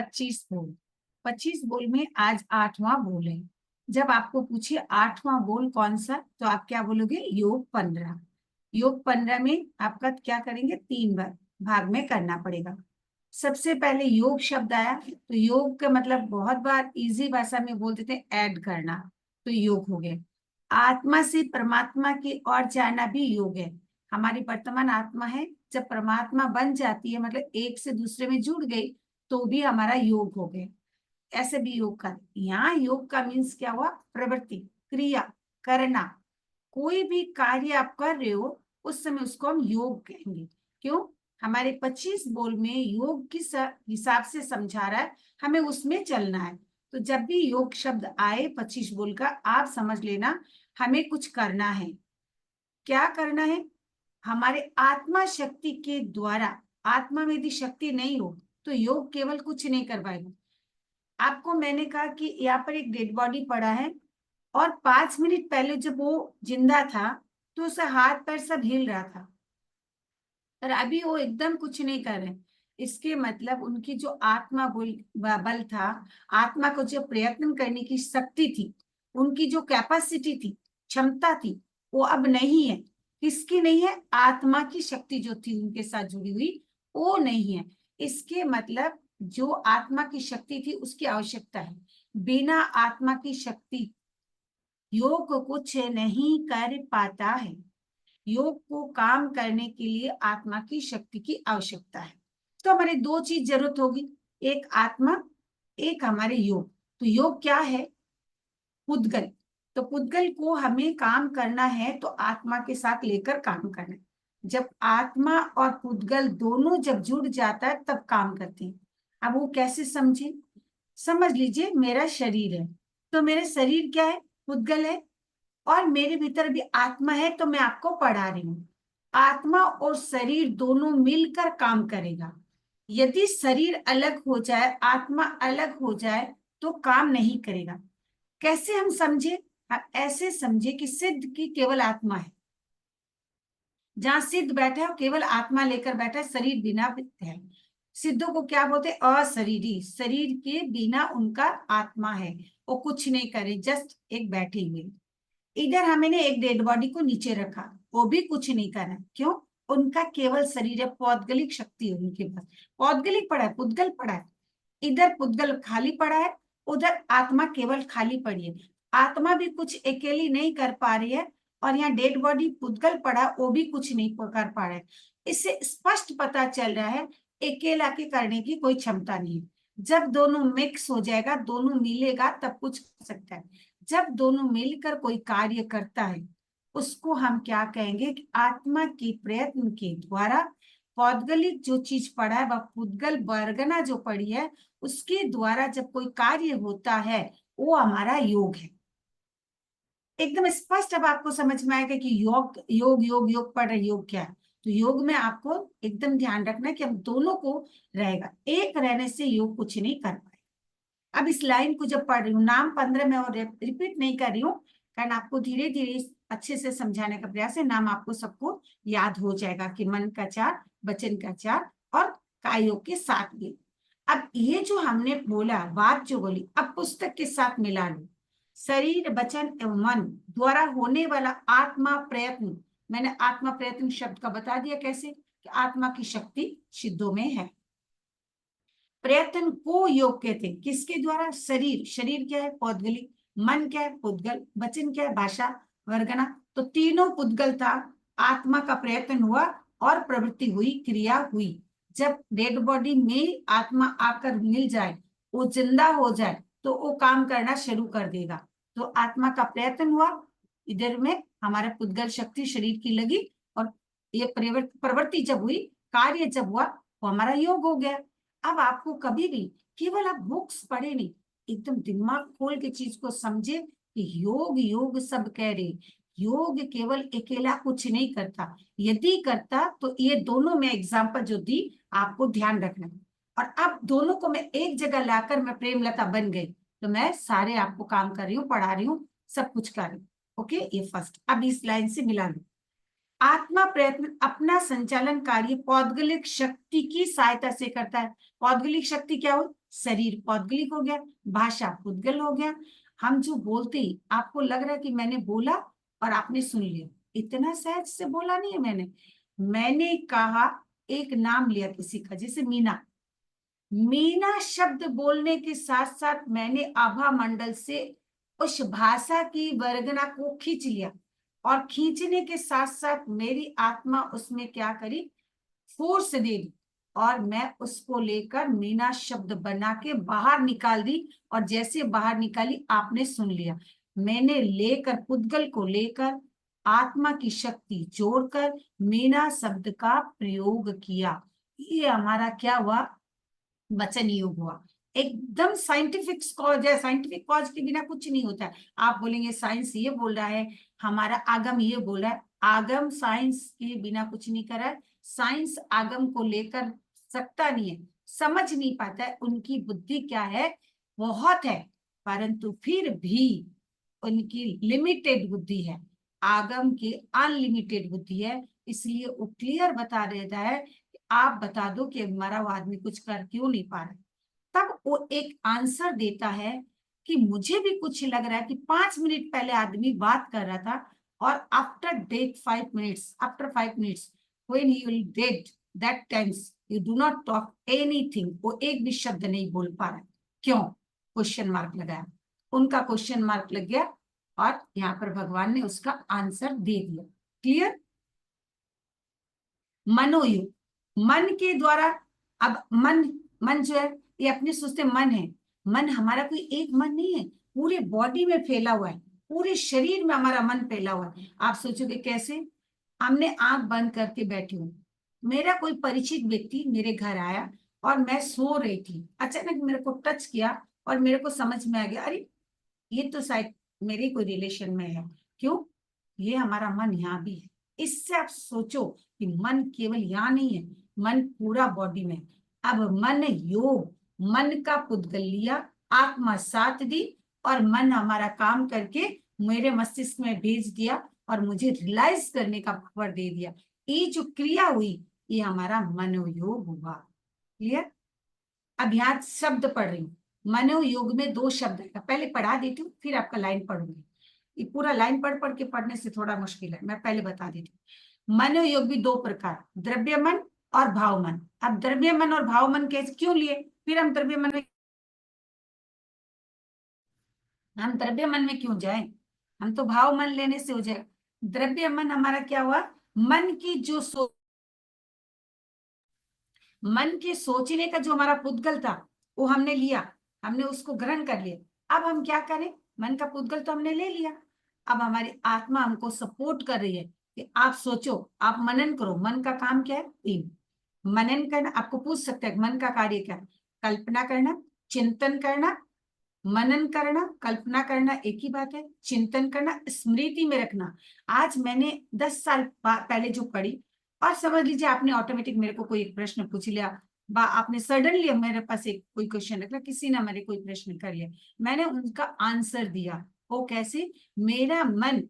25 बोल। 25 बोल में आज 8वां बोल है। जब आपको पूछे 8वां बोल कौन सा, तो आप क्या बोलोगे? योग 15। योग 15 में आपका क्या करेंगे? 3 बार भाग में करना पड़ेगा। सबसे पहले योग शब्द आया, तो योग का मतलब बहुत बार इजी भाषा में बोल देते हैं ऐड करना, तो योग हो गया। आत्मा से परमात्मा की ओर जाना भी योग है। हमारी वर्तमान आत्मा है, जब परमात्मा बन जाती है मतलब एक से दूसरे में जुड़ गई, तो भी हमारा योग हो गया। ऐसे भी योग का, यहाँ योग का मीन्स क्या हुआ? प्रवृत्ति, क्रिया, करना। कोई भी कार्य आप कर रहे हो उस समय उसको हम योग कहेंगे। क्यों? हमारे 25 बोल में योग किस हिसाब से समझा रहा है, हमें उसमें चलना है। तो जब भी योग शब्द आए 25 बोल का, आप समझ लेना हमें कुछ करना है। क्या करना है? हमारे आत्मा शक्ति के द्वारा, आत्मा में यदि शक्ति नहीं हो तो योग केवल कुछ नहीं कर पाएगा। आपको मैंने कहा कि यहाँ पर एक डेड बॉडी पड़ा है और 5 मिनट पहले जब वो जिंदा था तो उसका हाथ पैर सब हिल रहा था, पर अभी वो एकदम कुछ नहीं कर रहे। इसके मतलब उनकी जो आत्मा बल था, आत्मा को जो प्रयत्न करने की शक्ति थी, उनकी जो कैपेसिटी थी, क्षमता थी, वो अब नहीं है। किसकी नहीं है? आत्मा की शक्ति जो थी उनके साथ जुड़ी हुई, वो नहीं है। इसके मतलब जो आत्मा की शक्ति थी उसकी आवश्यकता है। बिना आत्मा की शक्ति योग कुछ नहीं कर पाता है। योग को काम करने के लिए आत्मा की शक्ति की आवश्यकता है। तो हमारे 2 चीज जरूरत होगी, एक आत्मा, एक हमारे योग। तो योग क्या है? पुद्गल। तो पुद्गल को हमें काम करना है तो आत्मा के साथ लेकर काम करना है। जब आत्मा और पुद्गल दोनों जब जुड़ जाता है तब काम करते हैं। अब वो कैसे समझे? समझ लीजिए मेरा शरीर है, तो मेरे शरीर क्या है? पुद्गल है, और मेरे भीतर भी आत्मा है, तो मैं आपको पढ़ा रही हूँ। आत्मा और शरीर दोनों मिलकर काम करेगा। यदि शरीर अलग हो जाए, आत्मा अलग हो जाए, तो काम नहीं करेगा। कैसे हम समझे? हम ऐसे समझे कि सिद्ध की केवल आत्मा है। जहां सिद्ध बैठा है केवल आत्मा लेकर बैठा है, शरीर बिना है। सिद्धों को क्या बोलते हैं? अशरीरी। शरीर के बिना उनका आत्मा है, वो कुछ नहीं करे, जस्ट एक बैठे हुए। इधर हमने एक डेड बॉडी को नीचे रखा, वो भी कुछ नहीं कर रहा। क्यों? उनका केवल शरीर है, पौद्गलिक शक्ति है उनके पास। पौद्गलिक पड़ा है, पुद्गल पड़ा है। इधर पुद्गल खाली पड़ा है, उधर आत्मा केवल खाली पड़ी है। आत्मा भी कुछ अकेली नहीं कर पा रही है, और यहाँ डेड बॉडी पुद्गल पड़ा, वो भी कुछ नहीं कर पा रहा है। इससे स्पष्ट पता चल रहा है अकेला के करने की कोई क्षमता नहीं है। जब दोनों मिक्स हो जाएगा, दोनों मिलेगा, तब कुछ कर सकता है। जब दोनों मिलकर कोई कार्य करता है उसको हम क्या कहेंगे? कि आत्मा के प्रयत्न के द्वारा पौद्गलिक जो चीज पड़ा है, वह पुद्गल वर्गना जो पड़ी है, उसके द्वारा जब कोई कार्य होता है, वो हमारा योग है। एकदम स्पष्ट अब आपको समझ में आएगा कि योग योग योग योग पढ़ रहे, योग क्या है। तो योग में आपको एकदम ध्यान रखना है कि हम दोनों को रहेगा, एक रहने से योग कुछ नहीं कर पाए। अब इस लाइन को जब पढ़ रही हूँ, नाम 15 में और रिपीट नहीं कर रही हूँ, कारण आपको धीरे धीरे अच्छे से समझाने का प्रयास है। नाम आपको सबको याद हो जाएगा कि मन का 4, वचन का 4 और कायोग के 7 भी। अब ये जो हमने बोला, बात जो बोली, अब पुस्तक के साथ मिला लो। शरीर, वचन एवं मन द्वारा होने वाला आत्मा प्रयत्न। मैंने आत्मा प्रयत्न शब्द का बता दिया कैसे, कि आत्मा की शक्ति सिद्धों में है। प्रयत्न को योग कहते हैं। किसके द्वारा? शरीर। शरीर क्या है? पौद्गलिक। मन क्या है? पुद्गल। वचन क्या है? भाषा, वर्गना। तो तीनों पुद्गल था, आत्मा का प्रयत्न हुआ और प्रवृत्ति हुई, क्रिया हुई। जब डेड बॉडी में आत्मा आकर मिल जाए, वो जिंदा हो जाए, तो वो काम करना शुरू कर देगा। तो आत्मा का प्रयत्न हुआ, इधर में हमारा पुद्गल शक्ति शरीर की लगी, और ये प्रवृत्ति जब हुई, कार्य जब हुआ, वो हमारा योग हो गया। अब आपको कभी भी केवल आप बुक्स पढ़े नहीं, एकदम दिमाग खोल के चीज को समझे कि योग योग सब कह रहे। योग केवल अकेला कुछ नहीं करता, यदि करता तो ये दोनों में एग्जाम्पल जो दी आपको ध्यान रखना है। और अब दोनों को मैं एक जगह लाकर मैं प्रेमलता बन गई, तो मैं सारे आपको काम कर रही हूँ, पढ़ा रही हूँ, सब कुछ कर रही हूँ। ओके, ये फर्स्ट। अब इस लाइन से मिला लो। आत्मा प्रयत्न अपना संचालन कार्य पौद्गलिक शक्ति की सहायता से करता है। पौद्गलिक शक्ति क्या हो? शरीर पौद्गलिक हो गया, भाषा पुद्गल हो गया। हम जो बोलते ही आपको लग रहा है कि मैंने बोला और आपने सुन लिया, इतना सहज से बोला नहीं है मैंने कहा, एक नाम लिया किसी का, जैसे मीना। मीना शब्द बोलने के साथ साथ मैंने आभा मंडल से उस भाषा की वर्गना को खींच लिया, और खींचने के साथ साथ मेरी आत्मा उसमें क्या करी? फोर्स दे दी, और मैं उसको लेकर मीना शब्द बना के बाहर निकाल दी। और जैसे बाहर निकाली आपने सुन लिया। मैंने लेकर पुद्गल को लेकर आत्मा की शक्ति जोड़कर मीना शब्द का प्रयोग किया। ये हमारा क्या हुआ? वचन योग हुआ। एकदम साइंटिफिक कॉज है, साइंटिफिक कॉज के बिना कुछ नहीं होता है। आप बोलेंगे साइंस ये बोल रहा है, हमारा आगम ये बोल रहा है। आगम साइंस के बिना कुछ नहीं कर रहा है। साइंस आगम को लेकर सकता नहीं है, समझ नहीं पाता है। उनकी बुद्धि क्या है? बहुत है, परंतु फिर भी उनकी लिमिटेड बुद्धि है। आगम की अनलिमिटेड बुद्धि है। इसलिए वो क्लियर बता देता है, आप बता दो कि मरा हुआ आदमी कुछ कर क्यों नहीं पा रहा। तब वो एक आंसर देता है कि मुझे भी कुछ लग रहा है कि 5 मिनट पहले आदमी बात कर रहा था, और after death 5 minutes, after 5 minutes when he will dead, that times you do not talk anything. वो एक भी शब्द नहीं बोल पा रहा। क्यों? क्वेश्चन मार्क लगाया। उनका क्वेश्चन मार्क लग गया, और यहाँ पर भगवान ने उसका आंसर दे दिया। क्लियर? मनोयोग, मन के द्वारा। अब मन, मन जो है ये अपने सोचते मन है। मन हमारा कोई एक मन नहीं है, पूरे बॉडी में फैला हुआ है, पूरे शरीर में हमारा मन फैला हुआ है। आप सोचोगे कैसे? हमने आंख बंद करके बैठी हूँ, मेरा कोई परिचित व्यक्ति मेरे घर आया और मैं सो रही थी, अचानक मेरे को टच किया और मेरे को समझ में आ गया, अरे ये तो शायद मेरे कोई रिलेशन में है। क्यों? ये हमारा मन यहाँ भी है। इससे आप सोचो कि मन केवल यहाँ नहीं है, मन पूरा बॉडी में। अब मन योग, मन का पुद्गल लिया, आत्मा साथ दी, और मन हमारा काम करके मेरे मस्तिष्क में भेज दिया और मुझे रियलाइज करने का पावर दे दिया। ये जो क्रिया हुई ये हमारा मनोयोग हुआ। क्लियर? अब यहाँ शब्द पढ़ रही हूँ। मनोयोग में 2 शब्द है, पहले पढ़ा देती हूँ फिर आपका लाइन पढ़ूंगी। ये पूरा लाइन पढ़ पढ़ के पढ़ने से थोड़ा मुश्किल है, मैं पहले बता देती हूँ। मनोयोग भी 2 प्रकार, द्रव्य मन और भाव मन। अब द्रव्य मन और भाव मन कैसे क्यों लिए? फिर हम द्रव्य मन में, हम द्रव्य मन में क्यों जाए? हम तो भाव मन लेने से हो जाएगा। द्रव्य मन हमारा क्या हुआ? मन की जो मन के सोचने का जो हमारा पुद्गल था वो हमने लिया, हमने उसको ग्रहण कर लिया। अब हम क्या करें? मन का पुद्गल तो हमने ले लिया, अब हमारी आत्मा हमको सपोर्ट कर रही है कि आप सोचो, आप मनन करो। मन का काम क्या है? 3। मनन करना, आपको पूछ सकते हैं मन का कार्य क्या है? कल्पना करना, चिंतन करना। मनन करना, कल्पना करना एक ही बात है, चिंतन करना, स्मृति में रखना। आज मैंने 10 साल पहले जो पढ़ी, और समझ लीजिए आपने ऑटोमेटिक मेरे को कोई एक प्रश्न पूछ लिया, आपने सडनली मेरे पास एक कोई क्वेश्चन रखा, किसी ने मेरे कोई प्रश्न कर लिया, मैंने उनका आंसर दिया। वो कैसे? मेरा मन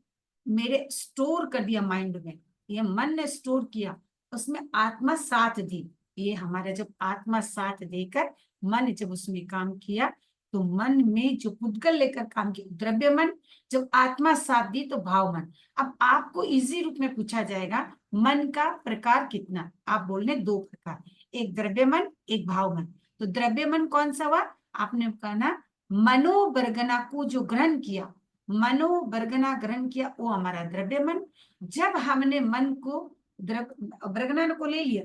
मेरे स्टोर कर दिया माइंड में, ये मन ने स्टोर किया, उसमें आत्मा साथ दी। ये हमारा जब आत्मा साथ देकर मन जब उसमें काम किया, तो मन में जो पुद्गल लेकर काम किया द्रव्य मन, जब आत्मा साथ दी तो भाव मन। अब आपको इजी रूप में पूछा जाएगा मन का प्रकार कितना, आप बोलने 2 प्रकार, एक द्रव्य मन, एक भाव मन। तो द्रव्य मन कौन सा हुआ? आपने कहा ना, मनोबर्गना को जो ग्रहण किया, मनोबर्गना ग्रहण किया, वो हमारा द्रव्य मन। जब हमने मन को बर्गना को ले लिया,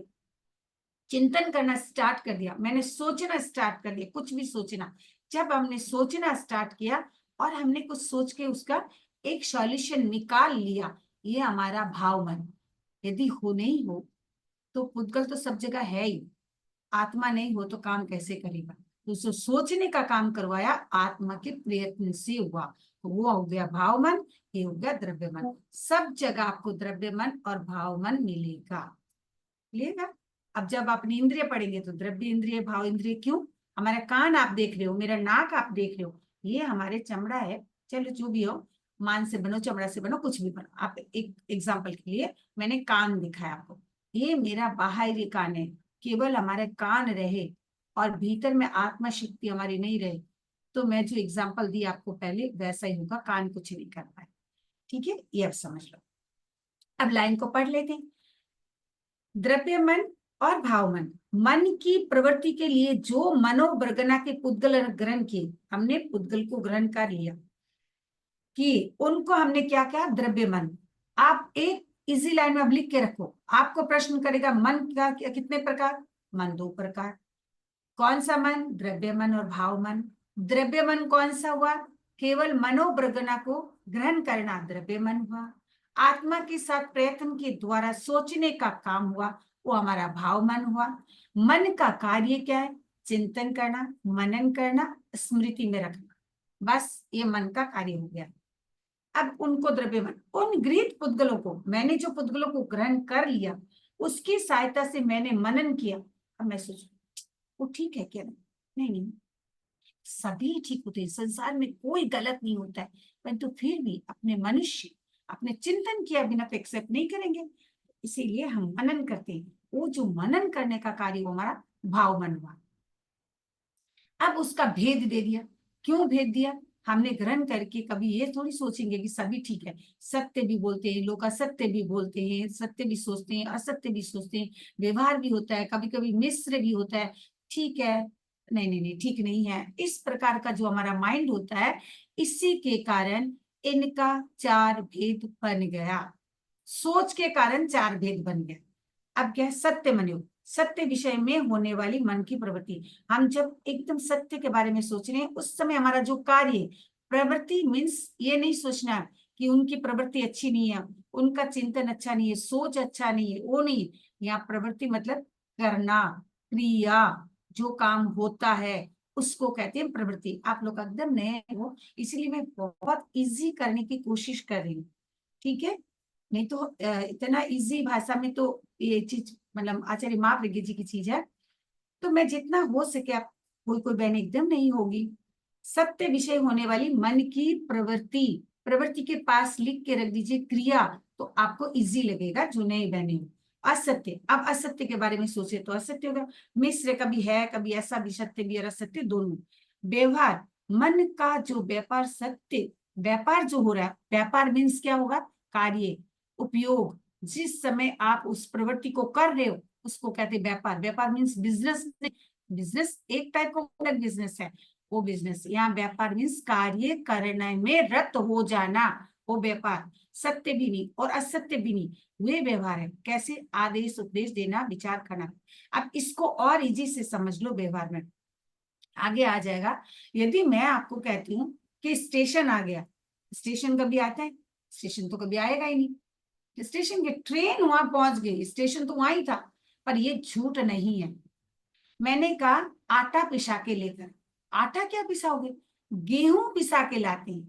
चिंतन करना स्टार्ट कर दिया, मैंने सोचना स्टार्ट कर दिया, कुछ भी सोचना, जब हमने सोचना स्टार्ट किया और हमने कुछ सोच के उसका एक सॉल्यूशन निकाल लिया, ये हमारा भाव मन। यदि हो नहीं हो तो पुद्गल तो सब जगह है ही, आत्मा नहीं हो तो काम कैसे करेगा? तो जो सोचने का काम करवाया आत्मा के प्रयत्न से हुआ, तो वो हो गया भाव मन, ये हो गया द्रव्य मन। सब जगह आपको द्रव्य मन और भाव मन मिलेगा। क्लियर? अब जब आप इंद्रिय पढ़ेंगे तो द्रव्य इंद्रिय, भाव इंद्रिय। क्यों? हमारा कान आप देख रहे हो, मेरा नाक आप देख रहे हो, ये हमारे चमड़ा है, चलो जो भी हो, मान से बनो, चमड़ा से बनो, कुछ भी बनो। आप एक एग्जाम्पल के लिए मैंने कान दिखाया आपको, ये मेरा बाहरी कान है, केवल हमारे कान रहे और भीतर में आत्मा शक्ति हमारी नहीं रहे, तो मैं जो एग्जाम्पल दी आपको पहले वैसा ही होगा, कान कुछ नहीं कर पाए। ठीक है, ये अब समझ लो। अब लाइन को पढ़ लेते हैं। द्रव्य मन और भाव मन, मन की प्रवृत्ति के लिए जो मनोवर्गना के पुद्गल ग्रहण किए, हमने पुद्गल को ग्रहण कर लिया कि उनको हमने क्या किया, द्रव्य मन। आप एक इजी लाइन में अब लिख के रखो, आपको प्रश्न करेगा मन का कितने प्रकार, मन 2 प्रकार। कौन सा मन, द्रव्य मन और भाव मन। द्रव्य मन कौन सा हुआ, केवल मनोवर्गना को ग्रहण करना द्रव्य मन हुआ। आत्मा के साथ प्रयत्न के द्वारा सोचने का काम हुआ, वो हमारा भाव मन हुआ। मन का कार्य क्या है, चिंतन करना, मनन करना, स्मृति में रखना, बस ये मन का कार्य हो गया। अब उनको द्रव्य मन, उन गृहीत पुद्गलों को, मैंने जो पुद्गलों को ग्रहण कर लिया उसकी सहायता से मैंने मनन किया। अब मैं सोचू वो ठीक है क्या, नहीं नहीं, सभी ठीक होते हैं, संसार में कोई गलत नहीं होता है, परंतु फिर भी अपने मनुष्य अपने चिंतन किया बिना तो एक्सेप्ट नहीं करेंगे, इसीलिए हम मनन करते हैं। वो जो मनन करने का कार्य वो हमारा भाव मन हुआ। अब उसका भेद दे दिया, क्यों भेद दिया, हमने ग्रहण करके कभी ये थोड़ी सोचेंगे कि सभी ठीक है, सत्य भी बोलते हैं लोग, असत्य भी बोलते हैं, सत्य भी सोचते हैं, असत्य भी सोचते हैं, व्यवहार भी होता है, कभी कभी मिश्र भी होता है, ठीक है, नहीं नहीं नहीं ठीक नहीं है, इस प्रकार का जो हमारा माइंड होता है, इसी के कारण इनका 4 भेद बन गया, सोच के कारण 4 भेद बन गया। अब क्या है, सत्य मनयोग, सत्य विषय में होने वाली मन की प्रवृत्ति। हम जब एकदम सत्य के बारे में सोच रहे हैं उस समय हमारा जो कार्य, प्रवृत्ति मीन्स ये नहीं सोचना कि उनकी प्रवृत्ति अच्छी नहीं है, उनका चिंतन अच्छा नहीं है, सोच अच्छा नहीं है, वो नहीं, यहाँ प्रवृत्ति मतलब करना, क्रिया, जो काम होता है उसको कहते हैं प्रवृत्ति। आप लोग एकदम नए हो इसलिए मैं बहुत इजी करने की कोशिश कर रही हूँ, ठीक है, नहीं तो इतना इजी भाषा में तो ये चीज मतलब आचार्य महाप्रज्ञ जी की चीज है, तो मैं जितना हो सके, आप कोई कोई बहन एकदम नहीं होगी, सत्य विषय होने वाली मन की प्रवृत्ति, प्रवृत्ति के पास लिख के रख दीजिए क्रिया, तो आपको इजी लगेगा जो नई बहने हो। असत्य, अब असत्य के बारे में सोचे तो असत्य होगा, मिश्र कभी है, कभी ऐसा भी सत्य भी और असत्य दोनों। व्यवहार, मन का जो व्यापार, सत्य व्यापार जो हो रहा है, व्यापार मीन्स क्या होगा, कार्य, उपयोग, जिस समय आप उस प्रवृत्ति को कर रहे हो उसको कहते हैं व्यापार। व्यापार मीन्स बिजनेस, बिजनेस एक टाइप का बिजनेस है, वो बिजनेस, यहाँ व्यापार मीन्स कार्य करने में रत हो जाना, वो व्यापार। सत्य भी नहीं और असत्य भी नहीं, वे व्यवहार है, कैसे, आदेश उपदेश देना, विचार करना। अब इसको और इजी से समझ लो, व्यवहार में आगे आ जाएगा। यदि मैं आपको कहती हूँ कि स्टेशन आ गया, स्टेशन कभी आता है, स्टेशन तो कभी आएगा ही नहीं, स्टेशन के ट्रेन वहां पहुंच गई, स्टेशन तो वहां ही था, पर ये झूठ नहीं है। मैंने कहा आटा पिसा के लेकर, आटा क्या पिसाओगे, गेहूं पिसा के लाते हैं,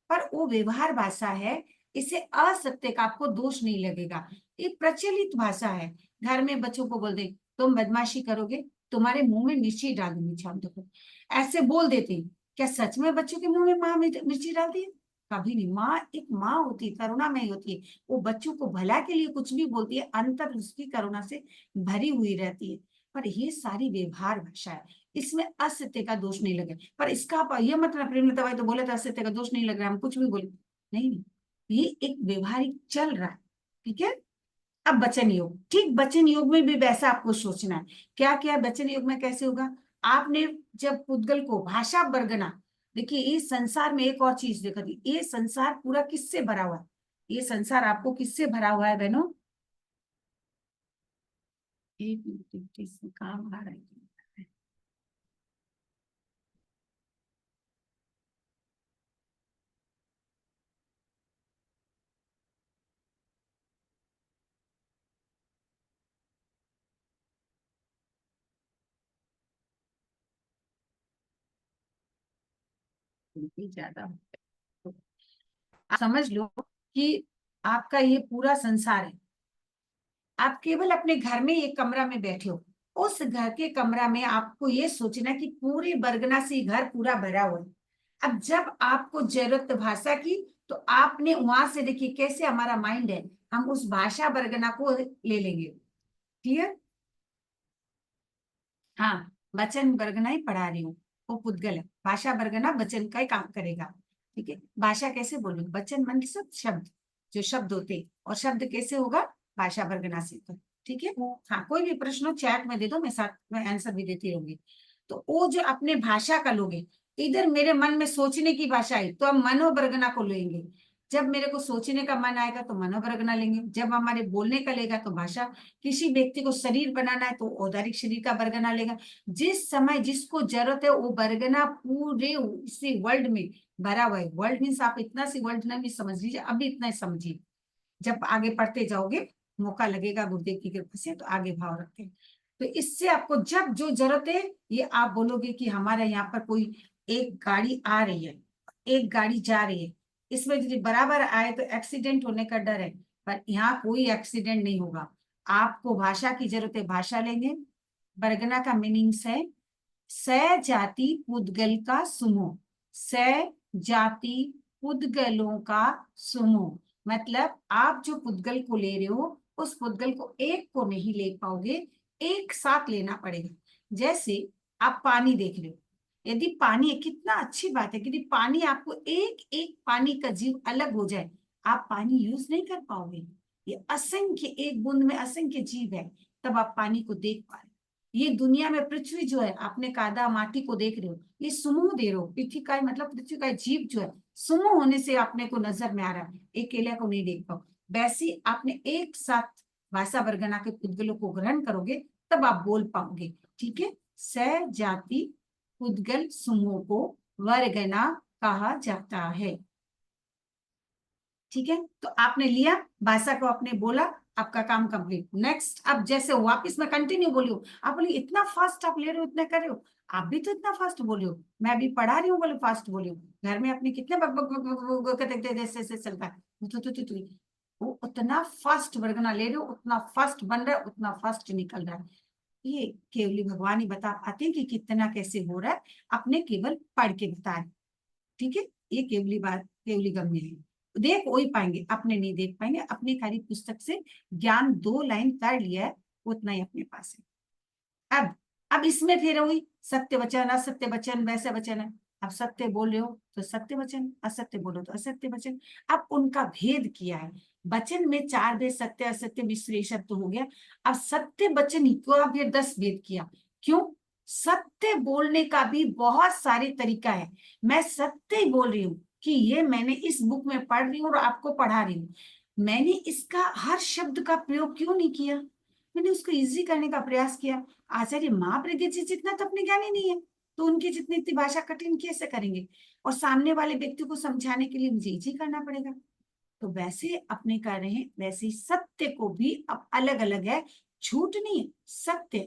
पर वो व्यवहार भाषा है, इसे असत्य का आपको दोष नहीं लगेगा, ये प्रचलित भाषा है। घर में बच्चों को बोल दे तुम बदमाशी करोगे तुम्हारे मुंह में मिर्ची डाल दूंगी, छाप देखो, ऐसे बोल देते हैं। क्या सच में बच्चों के मुंह में माँ मिर्ची डालती है, कभी नहीं। माँ एक माँ होती है, करुणामयी होती है, वो बच्चों को भला के लिए कुछ भी बोलती है, अंतर उसकी करुणा से भरी हुई रहती है। पर ये सारी व्यवहार भाषा है, इसमें असत्य का दोष नहीं लगे। पर इसका आप ये मतलब प्रेमलता भाई तो बोले तो असत्य का दोष नहीं लग रहा, हम कुछ भी बोले, नहीं नहीं, ये एक व्यवहारिक चल रहा है, ठीक है। अब वचन योग, ठीक, वचन योग में भी वैसा आपको सोचना है। क्या क्या वचन योग में कैसे होगा, आपने जब पुद्गल को भाषा वर्गना, देखिए इस संसार में एक और चीज देखा थी, ये संसार पूरा किससे भरा हुआ है, ये संसार आपको किससे भरा हुआ है बहनों, एक मिनट इसमें काम आ रहा है, ज्यादा, आप समझ लो कि आपका ये पूरा संसार है, आप केवल अपने घर में एक कमरा में बैठे हो, उस घर के कमरा में आपको ये सोचना कि पूरी बरगना से घर पूरा भरा हुआ है। अब जब आपको जरूरत भाषा की तो आपने वहां से देखिए कैसे हमारा माइंड है, हम उस भाषा बरगना को ले लेंगे। क्लियर? हाँ, वचन बरगना ही पढ़ा रही हूँ, वो पुद्गल है, भाषा बरगना वचन का ही काम करेगा। ठीक है, भाषा कैसे बोलूं, वचन मन सब शब्द, जो शब्द होते, और शब्द कैसे होगा, भाषा बरगना से। तो ठीक है, हाँ, कोई भी प्रश्न हो चैट में दे दो, मैं साथ में आंसर भी देती रहूंगी। तो वो जो अपने भाषा का लोगे, इधर मेरे मन में सोचने की भाषा है तो हम मनोबरगना को लेंगे। जब मेरे को सोचने का मन आएगा तो मनोबरगना लेंगे, जब हमारे बोलने का लेगा तो भाषा। किसी व्यक्ति को शरीर बनाना है तो औदारिक शरीर का बरगना लेगा। जिस समय जिसको जरूरत है वो बरगना पूरे इसी वर्ल्ड में भरा हुआ है। वर्ल्ड मीन्स आप इतना सी वर्ल्ड ना भी समझ लीजिए, अभी इतना ही समझिए, जब आगे पढ़ते जाओगे मौका लगेगा गुरुदेव की कृपा से तो आगे भाव रखते हैं। तो इससे आपको जब जो जरूरत है, ये आप बोलोगे कि हमारे यहाँ पर कोई एक गाड़ी आ रही है, एक गाड़ी जा रही है, इसमें यदि बराबर आए तो एक्सीडेंट होने का डर है, पर यहाँ कोई एक्सीडेंट नहीं होगा। आपको भाषा की जरूरत है, भाषा लेंगे। बरगना का मीनिंग्स है स जाति पुद्गल का समूह, स जाति पुद्गलों का समूह। मतलब आप जो पुद्गल को ले रहे हो, उस पुद्गल को एक को नहीं ले पाओगे, एक साथ लेना पड़ेगा। जैसे आप पानी देख रहे हो, यदि पानी है, कितना अच्छी बात है, यदि पानी आपको एक एक पानी का जीव अलग हो जाए, आप पानी यूज नहीं कर पाओगे। ये असंख्य, एक बूंद में असंख्य जीव है, तब आप पानी को देख पा रहे हो। ये दुनिया में पृथ्वी जो है, आपने कादा माटी को देख रहे हो, ये समूह दे रहे हो, पृथ्वी का मतलब पृथ्वी का जीव जो है, समूह होने से आपने को नजर में आ रहा है, एक केला को नहीं देख पाओ। वैसे ही आपने एक साथ भाषा वर्गना के पुद्गलों को ग्रहण करोगे, तब आप बोल पाओगे। ठीक है, स जाति पुद्गल समूह को वर्गना कहा जाता है। ठीक है, तो आपने लिया, भाषा को आपने बोला, आपका काम कंप्लीट। नेक्स्ट, अब जैसे वापस मैं कंटिन्यू बोली हूँ, आप बोले इतना फास्ट आप ले रहे हो, इतना कर रहे हो, आप भी तो इतना फास्ट बोले हो, मैं अभी पढ़ा रही हूँ बोले फास्ट बोली हूँ, घर में अपने कितने बक बक बक बक बक करते जैसे ऐसे चलता है, वो उतना फास्ट वर्गना ले रहे हो, उतना फास्ट बन रहा है, उतना फास्ट निकल रहा है। ये केवली भगवान ही बता पाते हैं कि कितना कैसे हो रहा है, अपने केवल पढ़ के बता रहे। ठीक है, ये केवली बात, केवली गम्य है, देख वही पाएंगे, अपने नहीं देख पाएंगे। अपने खाली पुस्तक से ज्ञान 2 लाइन कर लिया है, उतना ही अपने पास है। अब इसमें फिर वही सत्य वचन असत्य वचन वैसे वचन है। अब सत्य बोल रहे हो तो सत्य वचन, असत्य बोलो तो असत्य वचन। अब उनका भेद किया है, वचन में 4 भेद, सत्य असत्य विश्लेषण तो हो गया। अब सत्य वचन ही को अब ये 10 भेद किया। क्यों? सत्य बोलने का भी बहुत सारे तरीका है। मैं सत्य ही बोल रही हूँ कि ये मैंने इस बुक में पढ़ रही हूँ और आपको पढ़ा रही हूँ, मैंने इसका हर शब्द का प्रयोग क्यों नहीं किया, मैंने उसको इजी करने का प्रयास किया। आचार्य महाप्रज्ञ जी जितना तो अपने ज्ञान ही नहीं है, तो उनकी जितनी इतनी भाषा कठिन कैसे करेंगे, और सामने वाले व्यक्ति को समझाने के लिए मुझे इजी करना पड़ेगा। तो वैसे अपने कर रहे हैं, वैसे ही सत्य को भी अब अलग अलग है, झूठ नहीं है, सत्य,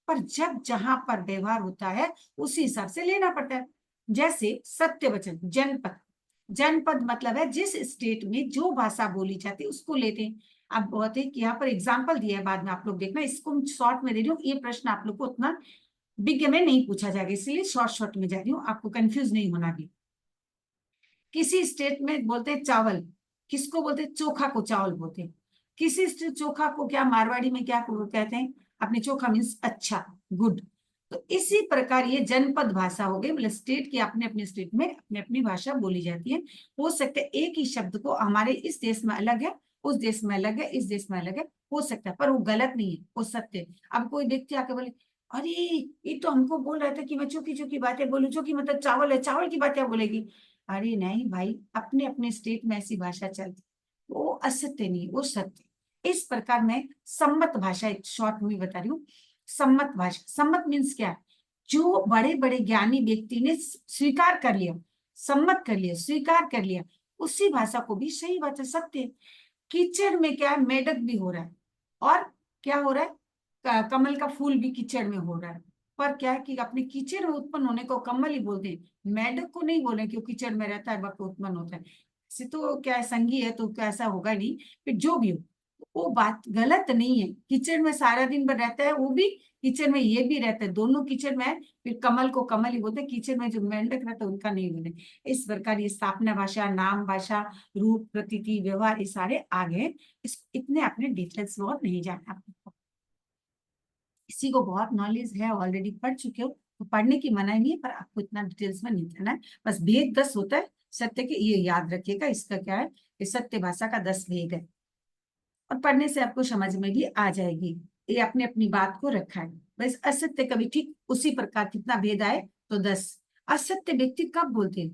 पर जब जहां पर व्यवहार होता है उसी हिसाब से लेना पड़ता है। जैसे सत्य वचन, जनपद, जनपद मतलब है जिस स्टेट में जो भाषा बोली जाती है उसको लेते हैं। अब बहुत है कि यहाँ पर एग्जाम्पल दिया है, बाद में आप लोग देखना, इसको शॉर्ट में दे रही हूँ, ये प्रश्न आप लोग को उतना बिग में नहीं पूछा जाएगा, इसलिए शॉर्ट शॉर्ट में जा रही हूँ, आपको कंफ्यूज नहीं होना भी। किसी स्टेट में बोलते हैं चावल, किसको बोलते हैं, चोखा को चावल बोलते हैं। किसी स्टेट चोखा को क्या मारवाड़ी में क्या कहते हैं, अपने चोखा मीन्स अच्छा, गुड। तो इसी प्रकार ये जनपद भाषा हो गई, मतलब स्टेट की अपने अपने स्टेट में अपनी अपनी भाषा बोली जाती है। हो सकता है एक ही शब्द को हमारे इस देश में अलग है, उस देश में अलग है, इस देश में अलग है, हो सकता है, पर वो गलत नहीं है, वो सत्य है। अब कोई व्यक्ति आके बोले अरे ये तो हमको बोल रहा था कि मैं चौकी चौकी बातें बोलूं, चौकी मतलब चावल है, चावल की बातें बोलेगी। अरे नहीं भाई, अपने अपने स्टेट में ऐसी भाषा चलती, वो असत्य नहीं, वो सत्य। इस प्रकार मैं सम्मत भाषा एक शॉर्ट में बता रही हूँ। सम्मत भाषा, सम्मत मीन्स क्या है, जो बड़े बड़े ज्ञानी व्यक्ति ने स्वीकार कर लिया, सम्मत कर लिया, स्वीकार कर लिया, उसी भाषा को भी सही बात है, सत्य है। कीचड़ में क्या है, मेढक भी हो रहा है, और क्या हो रहा है, कमल का फूल भी कीचड़ में हो रहा है। पर क्या है कि अपने कीचड़ में उत्पन्न होने को कमल ही बोलते हैं, मेढक को नहीं बोले, क्योंकि कीचड़ में रहता है वक्त उत्पन्न होता है। से तो क्या है, संगी है तो क्या ऐसा होगा नहीं, फिर जो भी हो, वो बात गलत नहीं है। किचन में सारा दिन भर रहता है, वो भी किचन में ये भी रहता है, दोनों किचन में है। फिर कमल को कमल ही बोलते हैं, किचन में जो मेंढक रहता है उनका नहीं बोलते। इस प्रकार ये स्थापना भाषा, नाम भाषा, रूप, प्रतीति, व्यवहार, ये सारे आ गए। इस इतने अपने डिटेल्स बहुत नहीं जानना आपको। किसी को बहुत नॉलेज है, ऑलरेडी पढ़ चुके हो तो पढ़ने की मना ही नहीं है, पर आपको इतना डिटेल्स में नहीं करना है। बस भेद 10 होता है सत्य के, ये याद रखिएगा। इसका क्या है, ये सत्य भाषा का 10 भेद है, और पढ़ने से आपको समझ में भी आ जाएगी। ये अपने अपनी बात को रखा है। बस असत्य कभी ठीक उसी प्रकार कितना भेद आए तो 10। असत्य व्यक्ति कब बोलते हैं?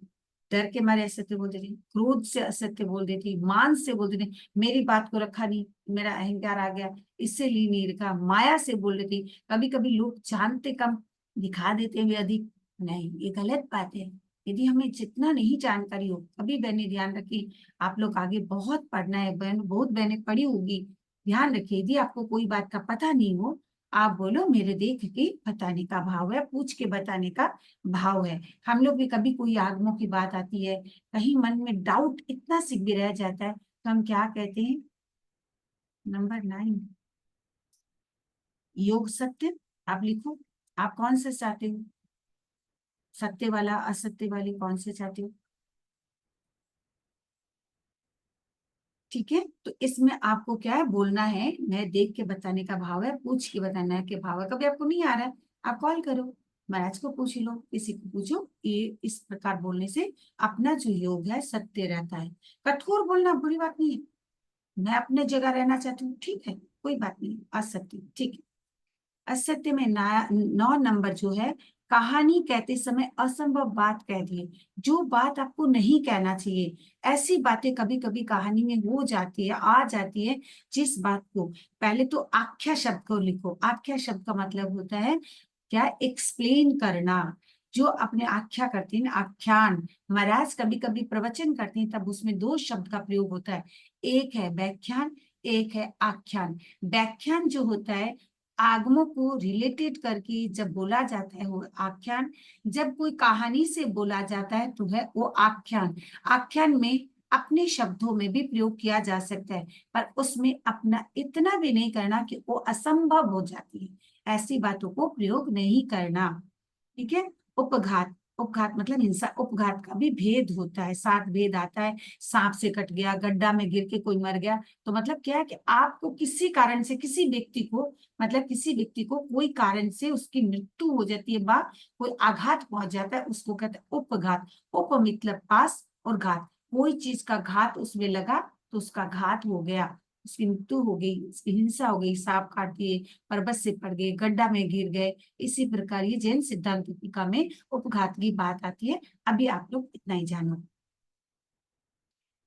डर के मारे असत्य बोल देते, क्रोध से असत्य बोल देती, मान से बोल देते, मेरी बात को रखा नहीं, मेरा अहंकार आ गया, इससे ली नहीं रखा, माया से बोल देती। कभी कभी लोग जानते कम, दिखा देते हुए अधिक। नहीं, ये गलत बात है। यदि हमें जितना नहीं जानकारी हो, कभी बहने ध्यान रखिए, आप लोग आगे बहुत पढ़ना है, बहन बहुत बहनें पढ़ी होगी, ध्यान रखिए। यदि आपको कोई बात का पता नहीं हो, आप बोलो मेरे देख के बताने का भाव है, पूछ के बताने का भाव है। हम लोग भी कभी कोई आगमों की बात आती है, कहीं मन में डाउट इतना सी भी रह जाता है, तो हम क्या कहते हैं? नंबर 9, योग सत्य। आप लिखो, आप कौन से चाहते हो, सत्य वाला, असत्य वाली, कौन से चाहते हो? ठीक है, तो इसमें आपको क्या है बोलना है, मैं देख के बताने का भाव है, पूछ के बताना के भाव है। कभी आपको नहीं आ रहा है, आप कॉल करो, महाराज को पूछ लो, किसी को पूछो। ये इस प्रकार बोलने से अपना जो योग है सत्य रहता है। कठोर बोलना बुरी बात नहीं है, मैं अपने जगह रहना चाहती हूँ, ठीक है, कोई बात नहीं। असत्य, ठीक है। असत्य में 9 नंबर जो है, कहानी कहते समय असंभव बात कह दिए। जो बात आपको नहीं कहना चाहिए, ऐसी बातें कभी कभी कहानी में हो जाती है, आ जाती है। जिस बात को, पहले तो आख्या शब्द को लिखो। आख्या शब्द का मतलब होता है क्या, एक्सप्लेन करना। जो अपने आख्या करते हैं, आख्यान, महाराज कभी कभी प्रवचन करते हैं, तब उसमें 2 शब्द का प्रयोग होता है, एक है व्याख्यान, एक है आख्यान। व्याख्यान जो होता है, आगमों को रिलेटेड करके जब बोला जाता है वो आख्यान। जब कोई कहानी से बोला जाता है तो है वो आख्यान। आख्यान में अपने शब्दों में भी प्रयोग किया जा सकता है, पर उसमें अपना इतना भी नहीं करना कि वो असंभव हो जाती है। ऐसी बातों को प्रयोग नहीं करना, ठीक है। उपघात, उपघात मतलब हिंसा। उपघात का भी भेद होता है, 7 भेद आता है। सांप से कट गया, गड्ढा में गिर के कोई मर गया, तो मतलब क्या है कि आपको किसी कारण से किसी व्यक्ति को, मतलब किसी व्यक्ति को कोई कारण से उसकी मृत्यु हो जाती है, बा कोई आघात पहुंच जाता है, उसको कहते हैं उपघात। उप मतलब पास, और घात, कोई चीज का घात उसमें लगा तो उसका घात हो गया, उसकी मृत्यु हो गई, उसकी हिंसा हो गई, सांप काट दिए, पर्वत से पड़ गए, गड्ढा में गिर गए। इसी प्रकार ये जैन सिद्धांत टीका में उपघात की बात आती है। अभी आप लोग इतना ही जानो।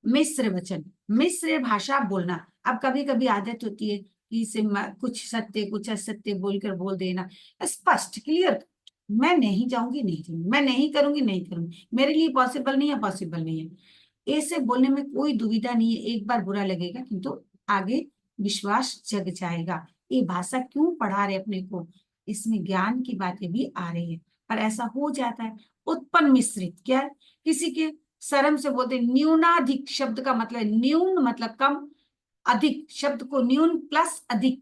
मिश्र वचन, मिश्र भाषा बोलना। अब कभी कभी आदत होती है कि इसे कुछ सत्य कुछ असत्य बोलकर बोल देना, स्पष्ट क्लियर। मैं नहीं जाऊंगी, नहीं जाऊंगी, मैं नहीं करूंगी, नहीं करूंगी, मेरे लिए पॉसिबल नहीं है, पॉसिबल नहीं है। ऐसे बोलने में कोई दुविधा नहीं है, एक बार बुरा लगेगा किंतु आगे विश्वास जग जाएगा। ये भाषा क्यों पढ़ा रहे अपने को, इसमें ज्ञान की बातें भी आ रही है, पर ऐसा हो जाता है। उत्पन्न मिश्रित क्या है? किसी के शर्म से बोलते न्यूनाधिक, शब्द का मतलब न्यून मतलब कम, अधिक शब्द को न्यून प्लस अधिक,